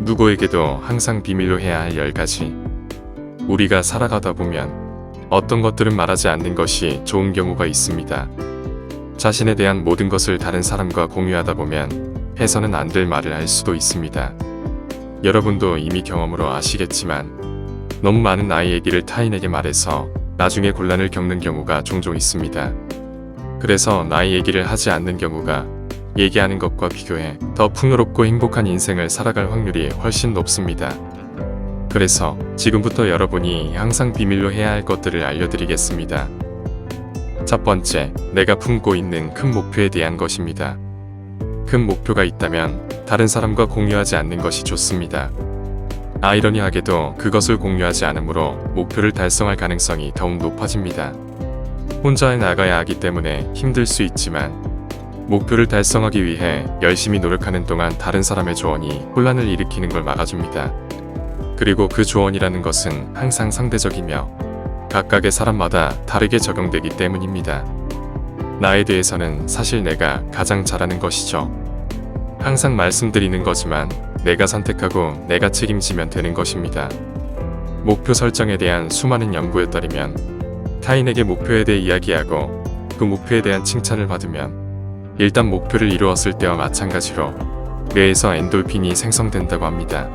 누구에게도 항상 비밀로 해야 할 10가지. 우리가 살아가다 보면 어떤 것들은 말하지 않는 것이 좋은 경우가 있습니다. 자신에 대한 모든 것을 다른 사람과 공유하다 보면 해서는 안 될 말을 할 수도 있습니다. 여러분도 이미 경험으로 아시겠지만 너무 많은 나의 얘기를 타인에게 말해서 나중에 곤란을 겪는 경우가 종종 있습니다. 그래서 나의 얘기를 하지 않는 경우가 얘기하는 것과 비교해 더 풍요롭고 행복한 인생을 살아갈 확률이 훨씬 높습니다. 그래서 지금부터 여러분이 항상 비밀로 해야 할 것들을 알려드리겠습니다. 첫 번째, 내가 품고 있는 큰 목표에 대한 것입니다. 큰 목표가 있다면 다른 사람과 공유하지 않는 것이 좋습니다. 아이러니하게도 그것을 공유하지 않으므로 목표를 달성할 가능성이 더욱 높아집니다. 혼자 나가야 하기 때문에 힘들 수 있지만 목표를 달성하기 위해 열심히 노력하는 동안 다른 사람의 조언이 혼란을 일으키는 걸 막아줍니다. 그리고 그 조언이라는 것은 항상 상대적이며 각각의 사람마다 다르게 적용되기 때문입니다. 나에 대해서는 사실 내가 가장 잘하는 것이죠. 항상 말씀드리는 거지만 내가 선택하고 내가 책임지면 되는 것입니다. 목표 설정에 대한 수많은 연구에 따르면 타인에게 목표에 대해 이야기하고 그 목표에 대한 칭찬을 받으면 일단 목표를 이루었을 때와 마찬가지로 뇌에서 엔돌핀이 생성된다고 합니다.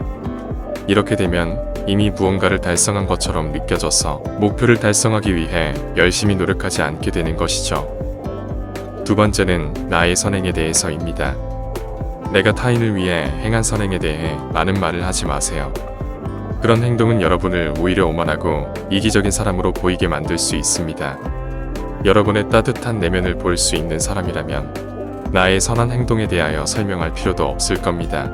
이렇게 되면 이미 무언가를 달성한 것처럼 느껴져서 목표를 달성하기 위해 열심히 노력하지 않게 되는 것이죠. 두 번째는 나의 선행에 대해서입니다. 내가 타인을 위해 행한 선행에 대해 많은 말을 하지 마세요. 그런 행동은 여러분을 오히려 오만하고 이기적인 사람으로 보이게 만들 수 있습니다. 여러분의 따뜻한 내면을 볼 수 있는 사람이라면 나의 선한 행동에 대하여 설명할 필요도 없을 겁니다.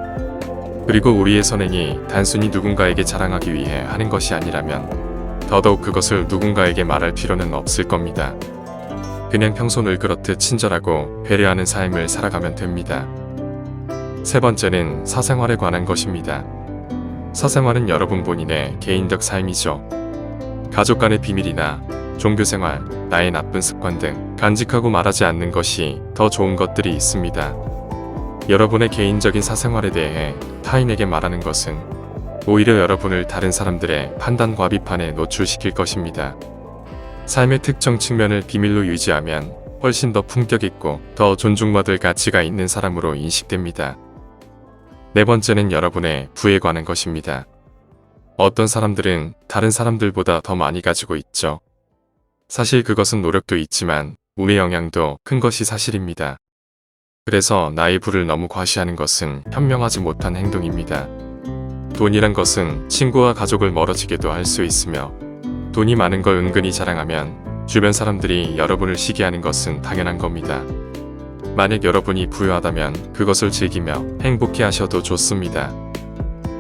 그리고 우리의 선행이 단순히 누군가에게 자랑하기 위해 하는 것이 아니라면 더더욱 그것을 누군가에게 말할 필요는 없을 겁니다. 그냥 평소 늘 그렇듯 친절하고 배려하는 삶을 살아가면 됩니다. 세 번째는 사생활에 관한 것입니다. 사생활은 여러분 본인의 개인적 삶이죠. 가족 간의 비밀이나 종교생활, 나의 나쁜 습관 등 간직하고 말하지 않는 것이 더 좋은 것들이 있습니다. 여러분의 개인적인 사생활에 대해 타인에게 말하는 것은 오히려 여러분을 다른 사람들의 판단과 비판에 노출시킬 것입니다. 삶의 특정 측면을 비밀로 유지하면 훨씬 더 품격 있고 더 존중받을 가치가 있는 사람으로 인식됩니다. 네 번째는 여러분의 부에 관한 것입니다. 어떤 사람들은 다른 사람들보다 더 많이 가지고 있죠. 사실 그것은 노력도 있지만 운의 영향도 큰 것이 사실입니다. 그래서 나의 부를 너무 과시하는 것은 현명하지 못한 행동입니다. 돈이란 것은 친구와 가족을 멀어지게도 할 수 있으며 돈이 많은 걸 은근히 자랑하면 주변 사람들이 여러분을 시기하는 것은 당연한 겁니다. 만약 여러분이 부유하다면 그것을 즐기며 행복해 하셔도 좋습니다.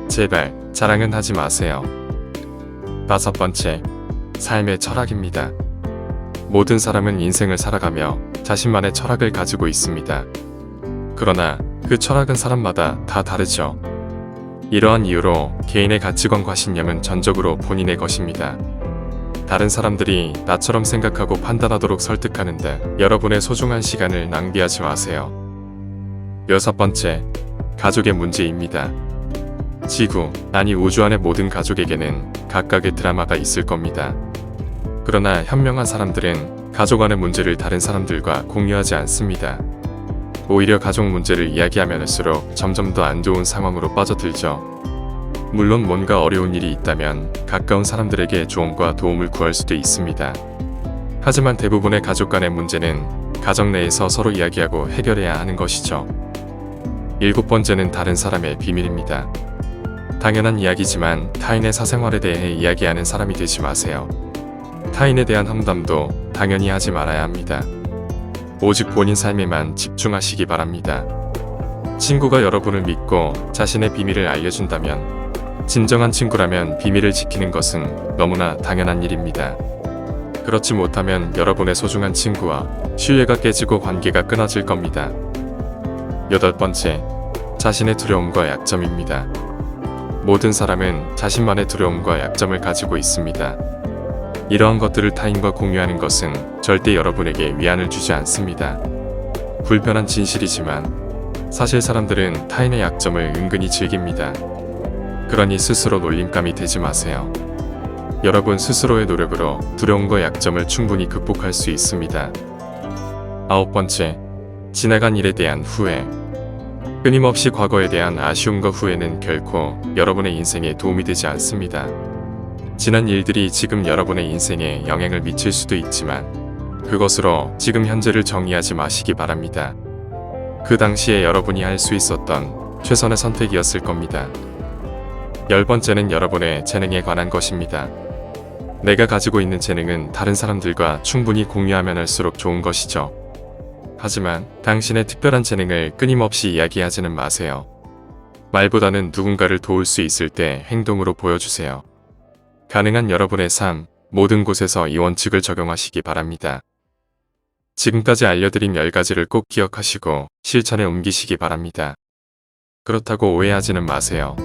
제발 자랑은 하지 마세요. 다섯 번째, 삶의 철학입니다. 모든 사람은 인생을 살아가며 자신만의 철학을 가지고 있습니다. 그러나 그 철학은 사람마다 다 다르죠. 이러한 이유로 개인의 가치관과 신념은 전적으로 본인의 것입니다. 다른 사람들이 나처럼 생각하고 판단하도록 설득하는데 여러분의 소중한 시간을 낭비하지 마세요. 여섯 번째, 가족의 문제입니다. 지구, 아니 우주 안의 모든 가족에게는 각각의 드라마가 있을 겁니다. 그러나 현명한 사람들은 가족 안의 문제를 다른 사람들과 공유하지 않습니다. 오히려 가족 문제를 이야기하면 할수록 점점 더 안 좋은 상황으로 빠져들죠. 물론 뭔가 어려운 일이 있다면 가까운 사람들에게 조언과 도움을 구할 수도 있습니다. 하지만 대부분의 가족 간의 문제는 가정 내에서 서로 이야기하고 해결해야 하는 것이죠. 일곱 번째는 다른 사람의 비밀입니다. 당연한 이야기지만 타인의 사생활에 대해 이야기하는 사람이 되지 마세요. 타인에 대한 험담도 당연히 하지 말아야 합니다. 오직 본인 삶에만 집중하시기 바랍니다. 친구가 여러분을 믿고 자신의 비밀을 알려준다면 진정한 친구라면 비밀을 지키는 것은 너무나 당연한 일입니다. 그렇지 못하면 여러분의 소중한 친구와 신뢰가 깨지고 관계가 끊어질 겁니다. 여덟 번째, 자신의 두려움과 약점입니다. 모든 사람은 자신만의 두려움과 약점을 가지고 있습니다. 이러한 것들을 타인과 공유하는 것은 절대 여러분에게 위안을 주지 않습니다. 불편한 진실이지만 사실 사람들은 타인의 약점을 은근히 즐깁니다. 그러니 스스로 놀림감이 되지 마세요. 여러분 스스로의 노력으로 두려움과 약점을 충분히 극복할 수 있습니다. 9번째, 지나간 일에 대한 후회. 끊임없이 과거에 대한 아쉬움과 후회는 결코 여러분의 인생에 도움이 되지 않습니다. 지난 일들이 지금 여러분의 인생에 영향을 미칠 수도 있지만 그것으로 지금 현재를 정의하지 마시기 바랍니다. 그 당시에 여러분이 할 수 있었던 최선의 선택이었을 겁니다. 10번째는 여러분의 재능에 관한 것입니다. 내가 가지고 있는 재능은 다른 사람들과 충분히 공유하면 할수록 좋은 것이죠. 하지만 당신의 특별한 재능을 끊임없이 이야기하지는 마세요. 말보다는 누군가를 도울 수 있을 때 행동으로 보여주세요. 가능한 여러분의 삶, 모든 곳에서 이 원칙을 적용하시기 바랍니다. 지금까지 알려드린 10가지를 꼭 기억하시고 실천에 옮기시기 바랍니다. 그렇다고 오해하지는 마세요.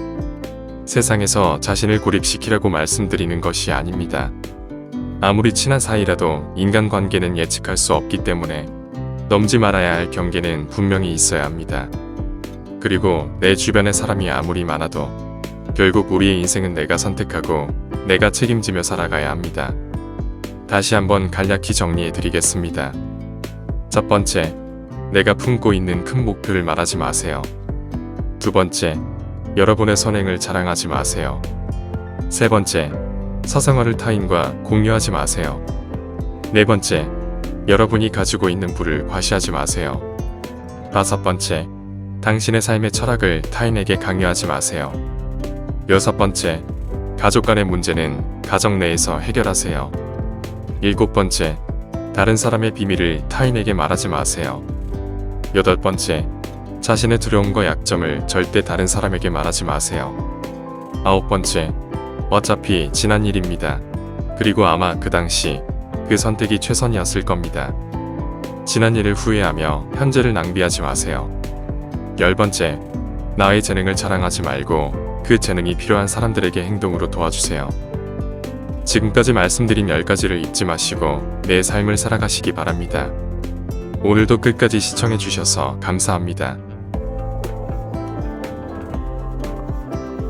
세상에서 자신을 고립시키라고 말씀드리는 것이 아닙니다. 아무리 친한 사이라도 인간관계는 예측할 수 없기 때문에 넘지 말아야 할 경계는 분명히 있어야 합니다. 그리고 내 주변에 사람이 아무리 많아도 결국 우리의 인생은 내가 선택하고 내가 책임지며 살아가야 합니다. 다시 한번 간략히 정리해 드리겠습니다. 첫 번째, 내가 품고 있는 큰 목표를 말하지 마세요. 두 번째, 여러분의 선행을 자랑하지 마세요. 세 번째, 사생활을 타인과 공유하지 마세요. 네 번째, 여러분이 가지고 있는 부를 과시하지 마세요. 다섯 번째, 당신의 삶의 철학을 타인에게 강요하지 마세요. 여섯 번째, 가족 간의 문제는 가정 내에서 해결하세요. 일곱 번째, 다른 사람의 비밀을 타인에게 말하지 마세요. 여덟 번째, 자신의 두려움과 약점을 절대 다른 사람에게 말하지 마세요. 아홉 번째, 어차피 지난 일입니다. 그리고 아마 그 당시 그 선택이 최선이었을 겁니다. 지난 일을 후회하며 현재를 낭비하지 마세요. 열 번째, 나의 재능을 자랑하지 말고 그 재능이 필요한 사람들에게 행동으로 도와주세요. 지금까지 말씀드린 10가지를 잊지 마시고 내 삶을 살아가시기 바랍니다. 오늘도 끝까지 시청해주셔서 감사합니다.